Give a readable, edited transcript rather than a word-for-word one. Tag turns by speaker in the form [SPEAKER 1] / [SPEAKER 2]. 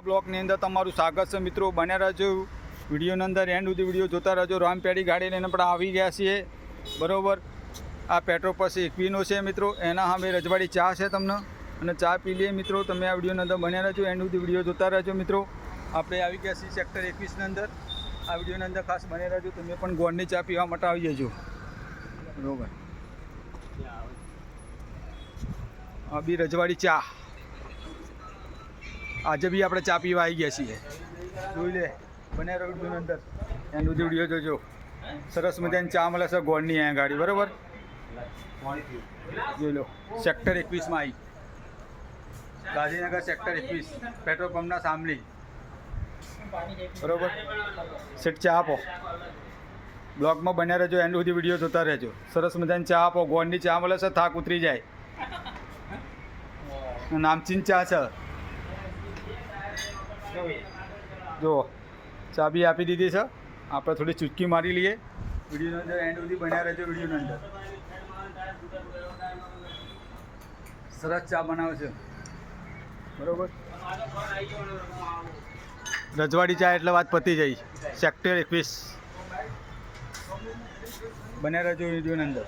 [SPEAKER 1] બ્લોગની અંદર તમારું સ્વાગત છે મિત્રો. બન્યા રહેજો વિડીયોની અંદર, એન્ડ સુધી વિડીયો જોતા રહેજો. રામપેડી ગાડી લઈને આપણે આવી ગયા છીએ બરાબર. આ પેટ્રોલ પછી એકવીનો છે મિત્રો, એના સામે રજવાડી ચા છે તમને, અને ચા પી લઈએ મિત્રો. તમે આ વિડીયોની અંદર બન્યા રહેજો, એન્ડ સુધી વિડીયો જોતા રહેજો મિત્રો. આપણે આવી ગયા છીએ સેક્ટર 21ની અંદર. આ વિડીયોની અંદર ખાસ બન્યા રહેજો. તમે પણ ગોળની ચા પીવા માટે આવી જજો બરાબર. આ બી રજવાડી ચા, આજે બી આપણે ચા પીવા આવી ગયા છીએ. જોઈ લે, બન્યા રહો વિડીયોની અંદર, એન્ડ સુધી વિડીયો જોજો. સરસ મજાની ચા મળે છે ગોળની અહીંયા ગાડી બરાબર. જોઈ લો, સેક્ટર 21માં આવી, ગાંધીનગર સેક્ટર 21, પેટ્રોલ પંપના સામલી બરાબર. સેટ ચા આપો, બ્લોગમાં બન્યા રહેજો, એન્ડ સુધી વિડીયો જોતા રહેજો. સરસ મજાની ચા આપો, ગોળની ચા મળે છે, થાક ઉતરી જાય. નામચીન ચા છે જો, ચા બી આપી દીધી છે. આપણે થોડી ચૂટકી મારી લઈએ વિડીયોની અંદર, એન્ડ સુધી બન્યા રહેજો વિડીયોની અંદર. સરસ ચા બનાવે છે બરાબર. રજવાડી ચા એટલે વાત પતી જાય. સેક્ટર 21 બન્યા રહેજો વિડીયોની અંદર.